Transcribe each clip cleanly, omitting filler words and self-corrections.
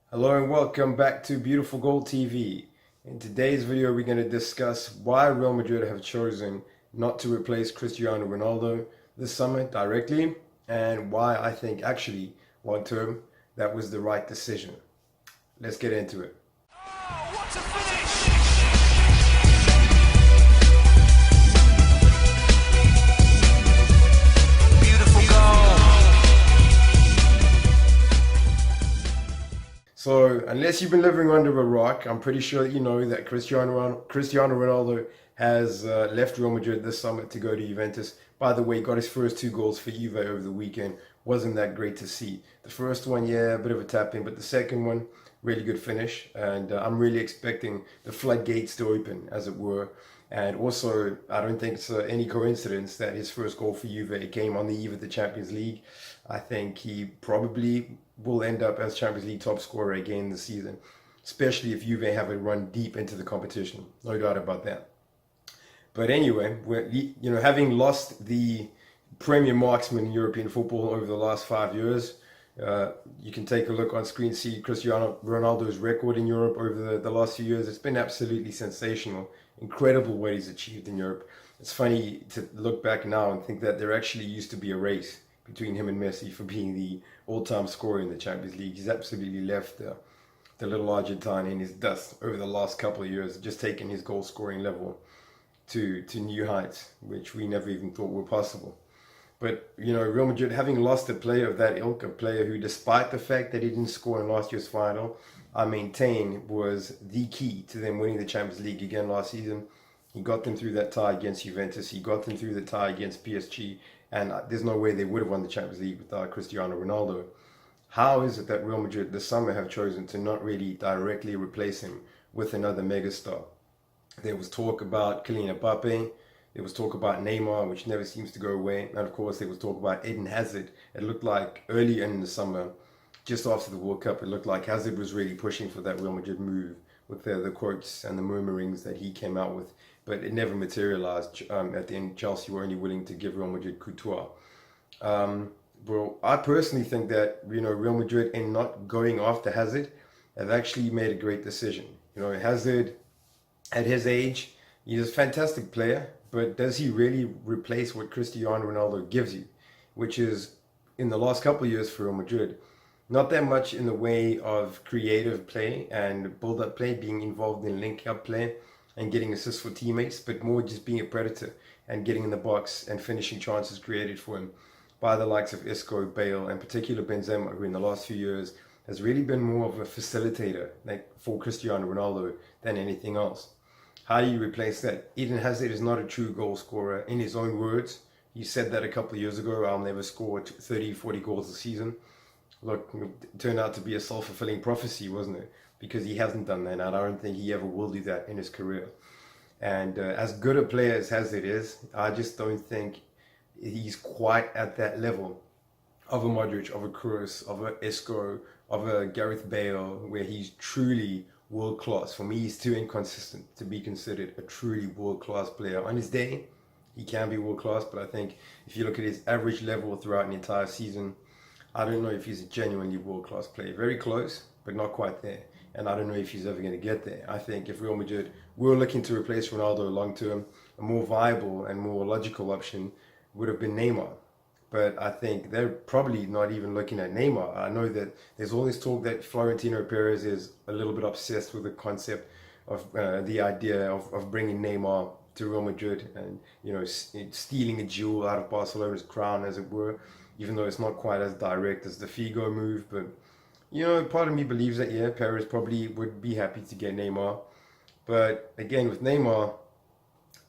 Hello and welcome back to Beautiful Goal TV. In today's video, we're going to discuss why Real Madrid have chosen not to replace Cristiano Ronaldo this summer directly, and why I think actually long term that was the right decision. Let's get into it. Oh, what a finish! Beautiful goal. So, unless you've been living under a rock, I'm pretty sure that you know that Cristiano Ronaldo has left Real Madrid this summer to go to Juventus. By the way, got his first two goals for Juve over the weekend. Wasn't that great to see. The first one, yeah, a bit of a tap in, but the second one, really good finish. And I'm really expecting the floodgates to open, as it were. And also, I don't think it's any coincidence that his first goal for Juve came on the eve of the Champions League. I think he probably will end up as Champions League top scorer again this season, especially if Juve have a run deep into the competition. No doubt about that. But anyway, having lost the premier marksman in European football over the last 5 years, you can take a look on screen, see Cristiano Ronaldo's record in Europe over the last few years. It's been absolutely sensational. Incredible what he's achieved in Europe. It's funny to look back now and think that there actually used to be a race between him and Messi for being the all-time scorer in the Champions League. He's absolutely left the little Argentine in his dust over the last couple of years, just taking his goal-scoring level to new heights, which we never even thought were possible. But, Real Madrid, having lost a player of that ilk, a player who, despite the fact that he didn't score in last year's final, I maintain was the key to them winning the Champions League again last season. He got them through that tie against Juventus. He got them through the tie against PSG. And there's no way they would have won the Champions League without Cristiano Ronaldo. How is it that Real Madrid this summer have chosen to not really directly replace him with another megastar? There was talk about Kyllian Mbappe. There was talk about Neymar, which never seems to go away. And of course, there was talk about Eden Hazard. It looked like early in the summer, just after the World Cup, it looked like Hazard was really pushing for that Real Madrid move with the quotes and the murmurings that he came out with. But it never materialized. At the end, Chelsea were only willing to give Real Madrid couture. Well, I personally think that, Real Madrid, in not going after Hazard, have actually made a great decision. Hazard, at his age, he's a fantastic player, but does he really replace what Cristiano Ronaldo gives you? Which is, in the last couple of years for Real Madrid, not that much in the way of creative play and build-up play, being involved in link-up play and getting assists for teammates, but more just being a predator and getting in the box and finishing chances created for him by the likes of Isco, Bale, and particularly Benzema, who in the last few years has really been more of a facilitator for Cristiano Ronaldo than anything else. How do you replace that? Eden Hazard is not a true goal scorer. In his own words, he said that a couple of years ago, I'll never score 30, 40 goals a season. Look, it turned out to be a self-fulfilling prophecy, wasn't it? Because he hasn't done that, and I don't think he ever will do that in his career. And as good a player as Hazard is, I just don't think he's quite at that level of a Modric, of a Kroos, of a Isco, of a Gareth Bale, where he's truly world class. For me, he's too inconsistent to be considered a truly world class player. On his day, he can be world class, but I think if you look at his average level throughout an entire season, I don't know if he's a genuinely world class player. Very close, but not quite there. And I don't know if he's ever going to get there. I think if Real Madrid were looking to replace Ronaldo long term, a more viable and more logical option would have been Neymar. But I think they're probably not even looking at Neymar. I know that there's all this talk that Florentino Perez is a little bit obsessed with the concept of the idea of bringing Neymar to Real Madrid and, stealing a jewel out of Barcelona's crown, as it were, even though it's not quite as direct as the Figo move. But, part of me believes that, yeah, Perez probably would be happy to get Neymar. But again, with Neymar,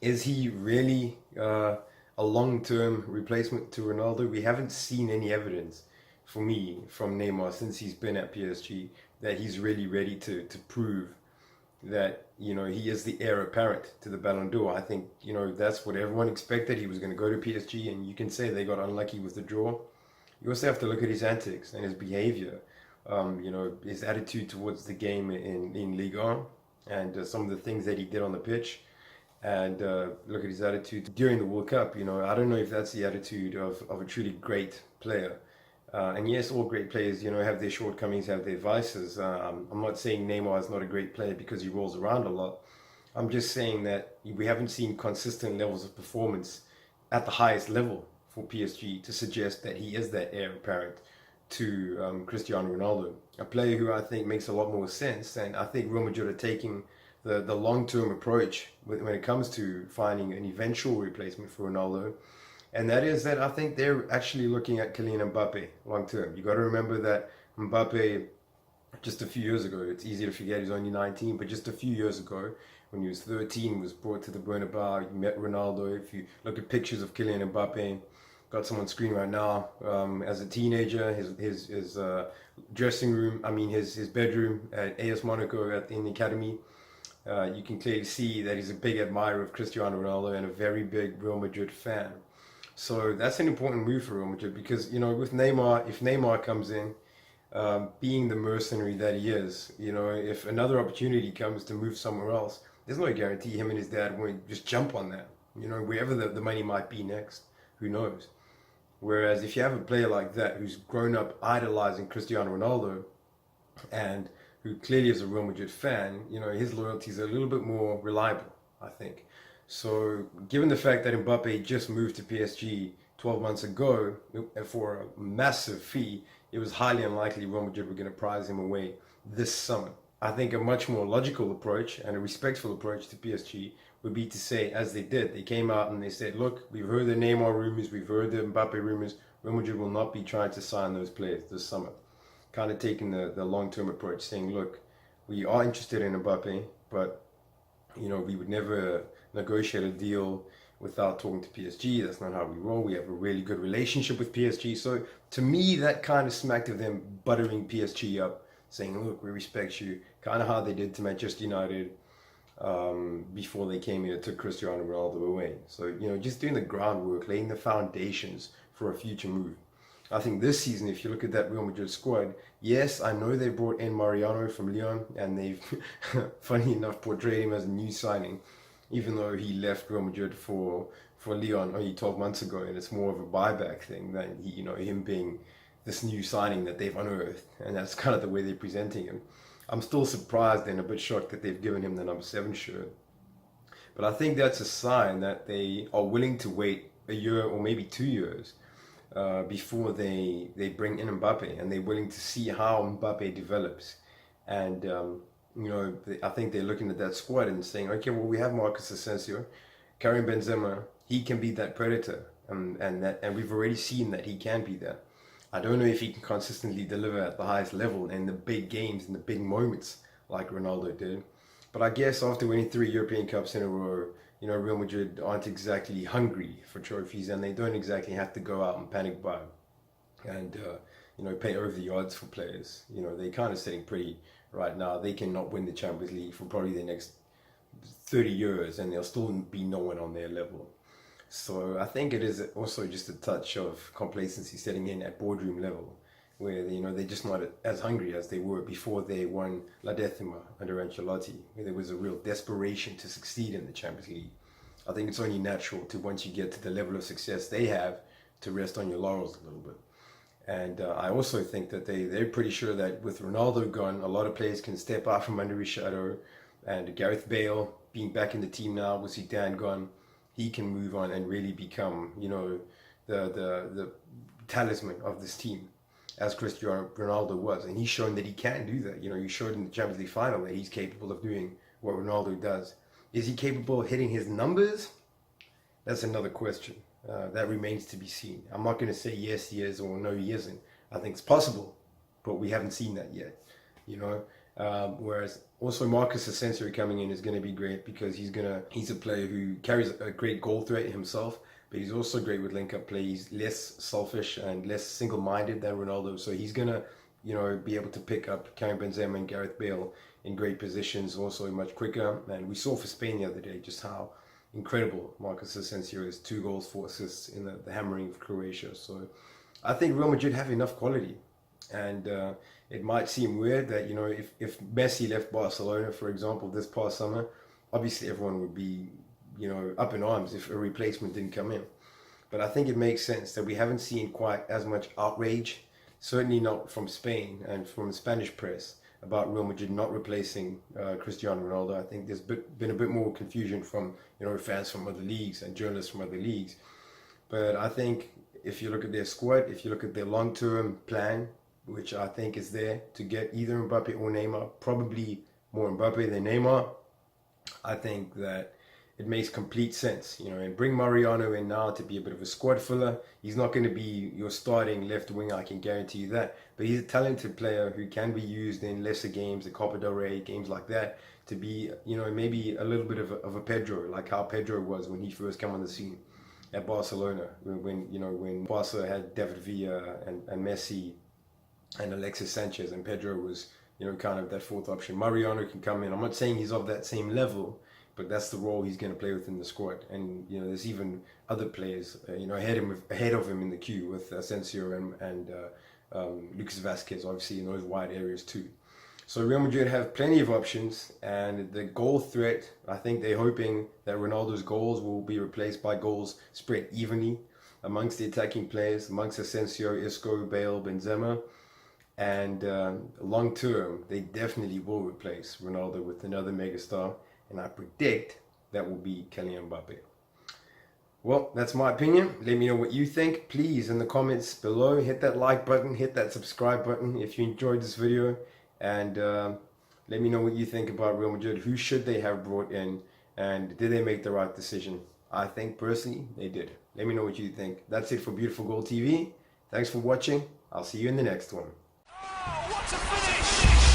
is he really a long-term replacement to Ronaldo? We haven't seen any evidence, for me, from Neymar since he's been at PSG that he's really ready to prove that, he is the heir apparent to the Ballon d'Or. I think, that's what everyone expected. He was going to go to PSG, and you can say they got unlucky with the draw. You also have to look at his antics and his behavior, his attitude towards the game in Ligue 1 and some of the things that he did on the pitch. And look at his attitude during the World Cup. I don't know if that's the attitude of a truly great player. And yes, all great players, have their shortcomings, have their vices. I'm not saying Neymar is not a great player because he rolls around a lot. I'm just saying that we haven't seen consistent levels of performance at the highest level for PSG to suggest that he is that heir apparent to Cristiano Ronaldo, a player who I think makes a lot more sense. And I think Real Madrid are taking the long-term approach when it comes to finding an eventual replacement for Ronaldo. And that is that I think they're actually looking at Kyllian Mbappe long-term. You got to remember that Mbappe, just a few years ago, it's easy to forget he's only 19, but just a few years ago, when he was 13, was brought to the Bernabeu. He met Ronaldo. If you look at pictures of Kylian Mbappe, got some on screen right now. As a teenager, his dressing room, his bedroom at AS Monaco in the academy, you can clearly see that he's a big admirer of Cristiano Ronaldo and a very big Real Madrid fan. So that's an important move for Real Madrid because, with Neymar, if Neymar comes in, being the mercenary that he is, if another opportunity comes to move somewhere else, there's no guarantee him and his dad won't just jump on that, wherever the money might be next, who knows. Whereas if you have a player like that who's grown up idolizing Cristiano Ronaldo and who clearly is a Real Madrid fan, his loyalties are a little bit more reliable, I think. So given the fact that Mbappe just moved to PSG 12 months ago for a massive fee, it was highly unlikely Real Madrid were going to prize him away this summer. I think a much more logical approach and a respectful approach to PSG would be to say, as they did, they came out and they said, look, we've heard the Neymar rumors, we've heard the Mbappe rumors, Real Madrid will not be trying to sign those players this summer. Kind of taking the long-term approach, saying, look, we are interested in Mbappe, but, we would never negotiate a deal without talking to PSG. That's not how we roll. We have a really good relationship with PSG. So to me, that kind of smacked of them buttering PSG up, saying, look, we respect you, kind of how they did to Manchester United before they came here, took Cristiano Ronaldo away. So, just doing the groundwork, laying the foundations for a future move. I think this season, if you look at that Real Madrid squad, yes, I know they brought in Mariano from Lyon, and they've, funny enough, portrayed him as a new signing, even though he left Real Madrid for Lyon only 12 months ago, and it's more of a buyback thing than him being this new signing that they've unearthed, and that's kind of the way they're presenting him. I'm still surprised and a bit shocked that they've given him the number 7 shirt. But I think that's a sign that they are willing to wait a year or maybe 2 years before they bring in Mbappe, and they're willing to see how Mbappe develops. And, I think they're looking at that squad and saying, okay, well, we have Marcus Asensio, Karim Benzema, he can be that predator. And we've already seen that he can be that. I don't know if he can consistently deliver at the highest level in the big games, in the big moments like Ronaldo did. But I guess after winning 3 European Cups in a row, Real Madrid aren't exactly hungry for trophies, and they don't exactly have to go out and panic buy and, pay over the odds for players. They're kind of sitting pretty right now. They cannot win the Champions League for probably the next 30 years, and there'll still be no one on their level. So I think it is also just a touch of complacency setting in at boardroom level, where they're just not as hungry as they were before they won La Decima under Ancelotti, where there was a real desperation to succeed in the Champions League. I think it's only natural to, once you get to the level of success they have, to rest on your laurels a little bit. And I also think that they're pretty sure that with Ronaldo gone, a lot of players can step out from under his shadow, and Gareth Bale being back in the team now with Zidane gone, he can move on and really become, the talisman of this team, as Cristiano Ronaldo was. And he's shown that he can do that. He showed in the Champions League final that he's capable of doing what Ronaldo does. Is he capable of hitting his numbers? That's another question. That remains to be seen. I'm not going to say yes he is or no he isn't. I think it's possible, but we haven't seen that yet. Whereas also Marcus Asensio coming in is going to be great because he's a player who carries a great goal threat himself, but he's also great with link-up play. He's less selfish and less single-minded than Ronaldo, so he's going to be able to pick up Karim Benzema and Gareth Bale in great positions, also much quicker. And we saw for Spain the other day just how incredible Marcus Asensio is. 2 goals, 4 assists in the hammering of Croatia. So I think Real Madrid have enough quality. And it might seem weird that, if Messi left Barcelona, for example, this past summer, obviously everyone would be, up in arms if a replacement didn't come in. But I think it makes sense that we haven't seen quite as much outrage certainly not from Spain and from the Spanish press, about Real Madrid not replacing Cristiano Ronaldo. I think there's been a bit more confusion from fans from other leagues and journalists from other leagues. But I think if you look at their squad, if you look at their long-term plan, which I think is there to get either Mbappe or Neymar, probably more Mbappe than Neymar, I think that it makes complete sense, and bring Mariano in now to be a bit of a squad filler. He's not going to be your starting left wing, I can guarantee you that. But he's a talented player who can be used in lesser games, the Copa del Rey, games like that, to be, maybe a little bit of a Pedro, like how Pedro was when he first came on the scene at Barcelona, when Barca had David Villa and Messi and Alexis Sanchez, and Pedro was, kind of that fourth option. Mariano can come in. I'm not saying he's of that same level, but that's the role he's going to play within the squad. And there's even other players, ahead of him in the queue with Asensio and Lucas Vazquez, obviously in those wide areas too. So Real Madrid have plenty of options, and the goal threat, I think they're hoping that Ronaldo's goals will be replaced by goals spread evenly amongst the attacking players, amongst Asensio, Isco, Bale, Benzema. And long term, they definitely will replace Ronaldo with another megastar. And I predict that will be Kyllian Mbappe. Well, that's my opinion. Let me know what you think. Please, in the comments below, hit that like button, hit that subscribe button if you enjoyed this video. And let me know what you think about Real Madrid. Who should they have brought in? And did they make the right decision? I think, personally, they did. Let me know what you think. That's it for Beautiful Goal TV. Thanks for watching. I'll see you in the next one. Oh, what a finish!